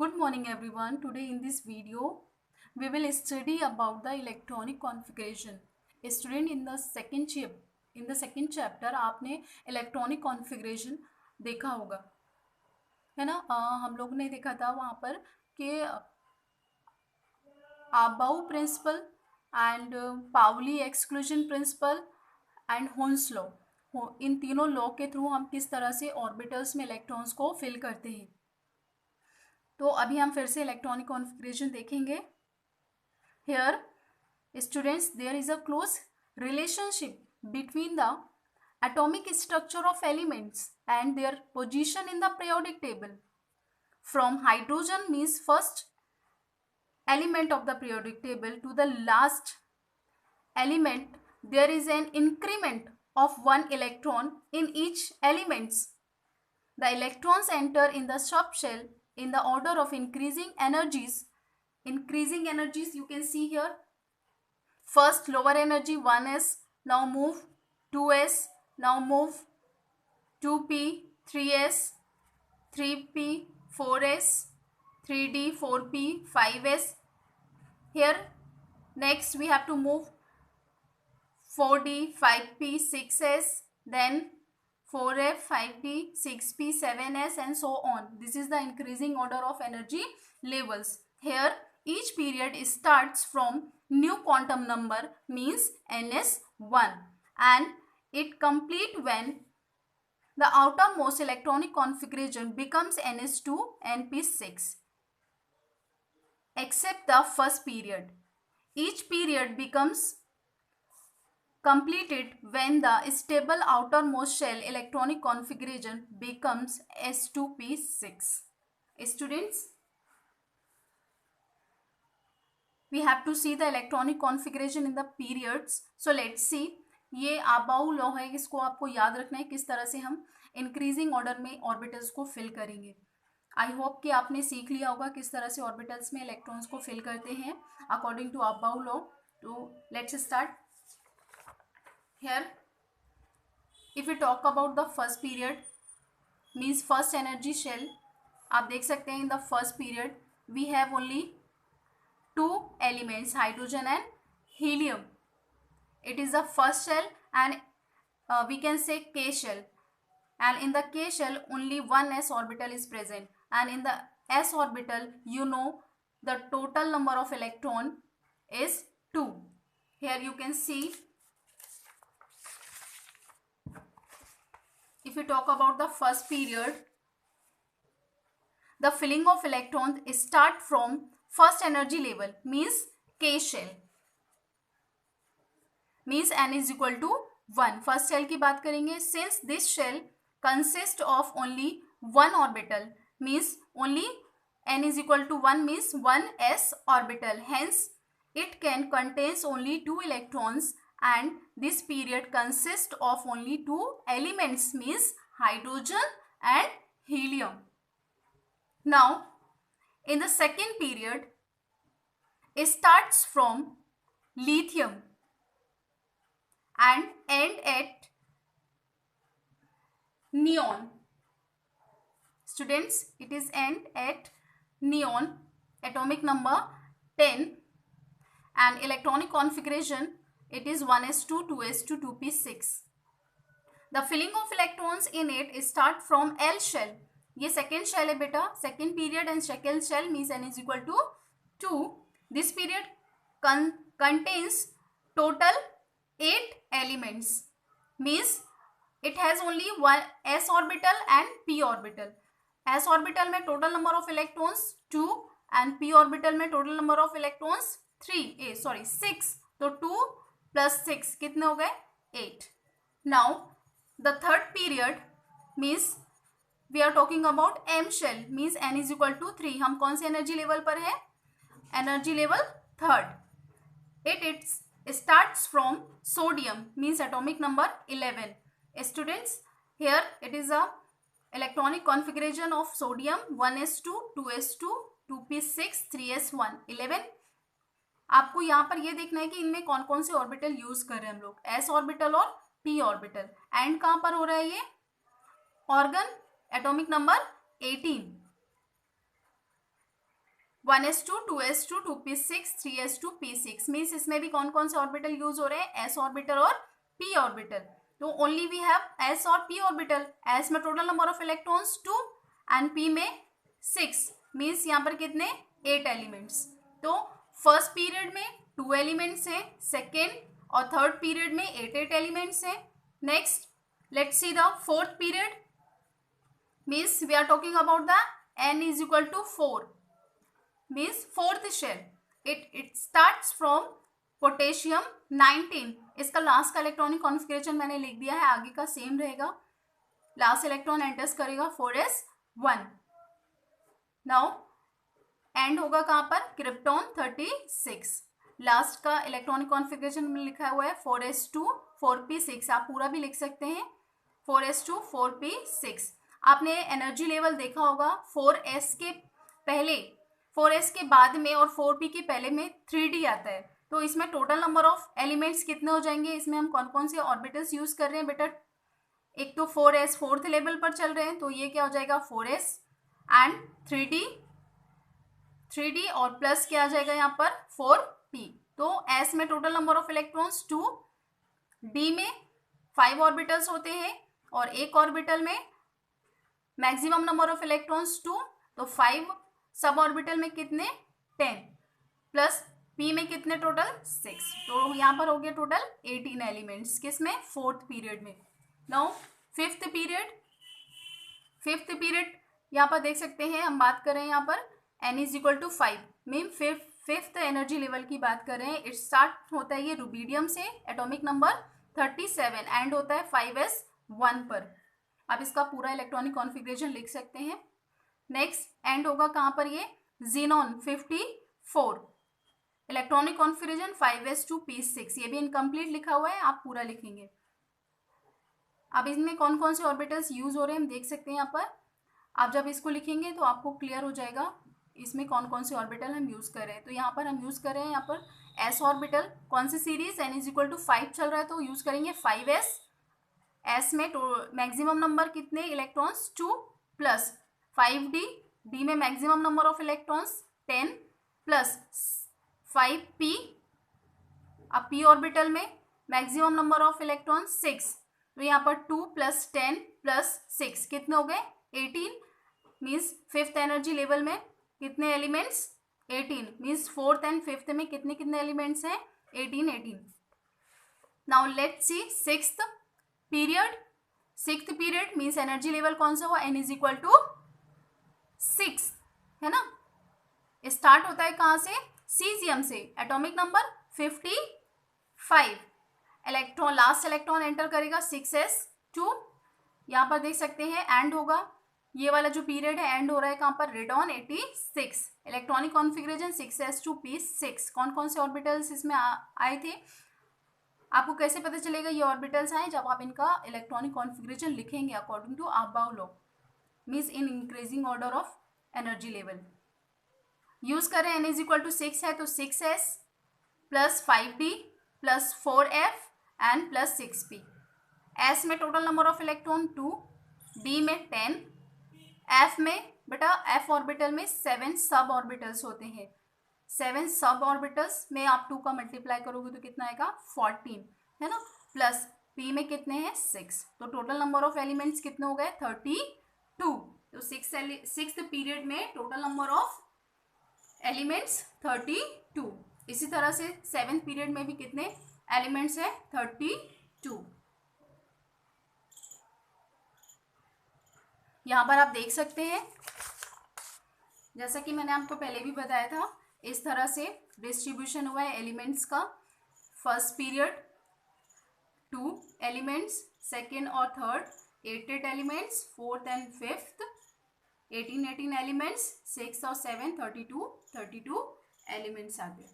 Good morning everyone. Today in this video we will study about the electronic configuration. Student in the second chapter आपने electronic configuration देखा होगा है ना। हम लोग ने देखा था वहाँ पर कि Aufbau principle and Pauli exclusion principle and Hund's law, इन तीनों लॉ के थ्रू हम किस तरह से ऑर्बिटल्स में इलेक्ट्रॉन्स को फिल करते हैं। तो अभी हम फिर से इलेक्ट्रॉनिक कॉन्फ़िगरेशन देखेंगे। Here, students, there is a close relationship between the atomic structure of elements and their position in the periodic table. From hydrogen means first element of the periodic table to the last element, there is an increment of one electron in each elements. The electrons enter in the subshell in the order of increasing energies. Increasing energies you can see here. First lower energy 1s, now move 2s, now move 2p, 3s, 3p, 4s, 3d, 4p, 5s. Here next we have to move 4d, 5p, 6s, then 4f, 5d, 6p, 7s and so on. This is the increasing order of energy levels. Here each period starts from new quantum number means ns1 and it complete when the outermost electronic configuration becomes ns2 np6 except the first period. Each period becomes completed when the stable outermost shell electronic configuration becomes s2p6. Students, we have to see the electronic configuration in the periods. So let's see. ये about law है, इसको आपको याद रखना है किस तरह से हम इंक्रीजिंग ऑर्डर में ऑर्बिटल्स को फिल करेंगे। आई होप कि आपने सीख लिया होगा किस तरह से ऑर्बिटल्स में इलेक्ट्रॉन्स को फिल करते हैं अकॉर्डिंग टू अबाउ लॉ। तो let's start. Here if we talk about the first period means first energy shell, आप देख सकते हैं in the first period we have only two elements, hydrogen and helium. It is the first shell and we can say K shell, and in the K shell only one s orbital is present, and in the s orbital you know the total number of electron is 2. Here you can see, if we talk about the first period, the filling of electrons start from first energy level means K shell means n is equal to 1. First shell की बात करेंगे, since this shell consist of only one orbital means only n is equal to 1 means 1s orbital, hence it can contains only 2 electrons and this period consists of only 2 elements means hydrogen and helium. Now in the second period it starts from lithium and end at neon. Students, it is end at neon, atomic number 10 and electronic configuration it is 1s2, 2s2, 2p6. The filling of electrons in it start from L shell. ये second shell है बेटा, second period and second shell means n is equal to 2. This period contains total 8 elements means it has only one s orbital and p orbital. s orbital में total number of electrons 2 and p orbital में total number of electrons 6. तो 2 plus 6 कितने हो गए 8. Now the third period means we are talking about m shell means n is equal to 3. हम कौन से energy level पर है, energy level third. It starts from sodium means atomic number 11. Students, here it is a electronic configuration of sodium 1s2, 2s2, 2p6, 3s1, 11. आपको यहाँ पर ये देखना है कि इनमें कौन कौन से ऑर्बिटल यूज कर रहे हैं हम लोग, s ऑर्बिटल और p ऑर्बिटल. एंड कहाँ पर हो रहा है ये, organ atomic number 18. 1s2 2s2 2p6 3s2 p6 means इसमें भी कौन कौन से ऑर्बिटल यूज हो रहे हैं, s ऑर्बिटल और p ऑर्बिटल. तो ओनली वी हैव s और p ऑर्बिटल. s में total number of electrons 2 and p में 6 मीन्स यहाँ पर कितने 8 एलिमेंट्स. तो फर्स्ट पीरियड में 2 एलिमेंट्स हैं, सेकेंड और थर्ड पीरियड में 8 एलिमेंट्स हैं. Next let's see the fourth period means we are talking about the n is equal to 4 means fourth shell. It starts from potassium 19. इसका last का electronic configuration मैंने लिख दिया है, आगे का सेम रहेगा. लास्ट इलेक्ट्रॉन एंटर्स करेगा 4s1. नाउ एंड होगा कहाँ पर, क्रिप्टॉन 36. लास्ट का इलेक्ट्रॉनिक कॉन्फिगरेशन में लिखा हुआ है 4s2 4p6. आप पूरा भी लिख सकते हैं 4s2 4p6. आपने एनर्जी लेवल देखा होगा 4s के पहले 4s के बाद में और 4p के पहले में 3d आता है. तो इसमें टोटल नंबर ऑफ एलिमेंट्स कितने हो जाएंगे, इसमें हम कौन कौन से ऑर्बिटल्स यूज कर रहे हैं बेटा. एक तो 4s फोर्थ लेवल पर चल रहे हैं, तो ये क्या हो जाएगा 4s एंड 3d और प्लस क्या आ जाएगा यहाँ पर 4p. तो s में total number of electrons 2, d में 5 ऑर्बिटल्स होते हैं और एक ऑर्बिटल में मैक्सिमम नंबर ऑफ इलेक्ट्रॉन्स 2. तो 5 सब ऑर्बिटल में कितने 10 प्लस p में कितने टोटल 6. तो यहाँ पर हो गया टोटल 18 एलिमेंट्स किसमें फोर्थ पीरियड में. नाउ फिफ्थ पीरियड यहाँ पर देख सकते हैं, हम बात कर रहे हैं यहाँ पर n is equal to 5 mean fifth energy level की बात कर रहे हैं. इट स्टार्ट होता है ये रुबीडियम से, एटॉमिक नंबर 37 एंड होता है 5s1 पर. आप इसका पूरा इलेक्ट्रॉनिक कॉन्फिगरेशन लिख सकते हैं. नेक्स्ट एंड होगा कहाँ पर, ये जीनॉन 54. Electronic configuration 5s2p6. ये भी इनकम्प्लीट लिखा हुआ है, आप पूरा लिखेंगे. अब इसमें कौन कौन से ऑर्बिटल्स यूज हो रहे हैं हम देख सकते हैं यहाँ पर. आप जब इसको लिखेंगे तो आपको क्लियर हो जाएगा इसमें कौन कौन से ऑर्बिटल हम यूज कर रहे हैं. तो यहाँ पर हम यूज कर रहे हैं यहाँ पर s ऑर्बिटल. कौन सी series n is equal to 5 चल रहा है, तो यूज करेंगे 5s. s में मैक्सिमम नंबर कितने इलेक्ट्रॉन्स 2 प्लस 5d, d में maximum number of electrons 10 plus 5p. अब p ऑर्बिटल में मैक्सिमम नंबर ऑफ इलेक्ट्रॉन्स 6. तो यहाँ पर 2 प्लस 10 प्लस 6 कितने हो गए 18. मीन्स फिफ्थ एनर्जी लेवल में कितने elements 18. Means fourth and fifth में कितने कितने एलिमेंट्स हैं 18. Now let's see sixth period means energy level कौन सा हुआ, n इज इक्वल टू 6 है ना. स्टार्ट होता है कहाँ से, सीजियम से, atomic number 55. Electron last electron enter करेगा 6s2. यहाँ पर देख सकते हैं एंड होगा, ये वाला जो पीरियड है एंड हो रहा है कहाँ पर, रेडॉन 86. Electronic configuration 6s2p6. कौन कौन से ऑर्बिटल्स इसमें आए थे, आपको कैसे पता चलेगा ये ऑर्बिटल्स आए, जब आप इनका इलेक्ट्रॉनिक कॉन्फिगरेशन लिखेंगे according to above law means in increasing order of energy level. Use करें n इज इक्वल टू 6 है तो 6s plus 5d plus 4f and plus 6p. s में total number of electron 2, d में 10, f में बेटा f orbital में 7 sub orbitals होते हैं. 7 सब ऑर्बिटल्स में आप 2 का मल्टीप्लाई करोगे तो कितना आएगा 14 है ना. प्लस p में कितने हैं 6. तो टोटल नंबर ऑफ एलिमेंट्स कितने हो गए 32. तो सिक्स्थ पीरियड में टोटल नंबर ऑफ एलिमेंट्स 32. इसी तरह से सेवेंथ पीरियड में भी कितने एलिमेंट्स है 32. यहाँ पर आप देख सकते हैं जैसा कि मैंने आपको पहले भी बताया था, इस तरह से डिस्ट्रीब्यूशन हुआ है एलिमेंट्स का. फर्स्ट पीरियड 2 एलिमेंट्स, सेकेंड और third 8 elements, fourth and fifth 18 elements, 6 और 7 32 एलिमेंट्स आ गए.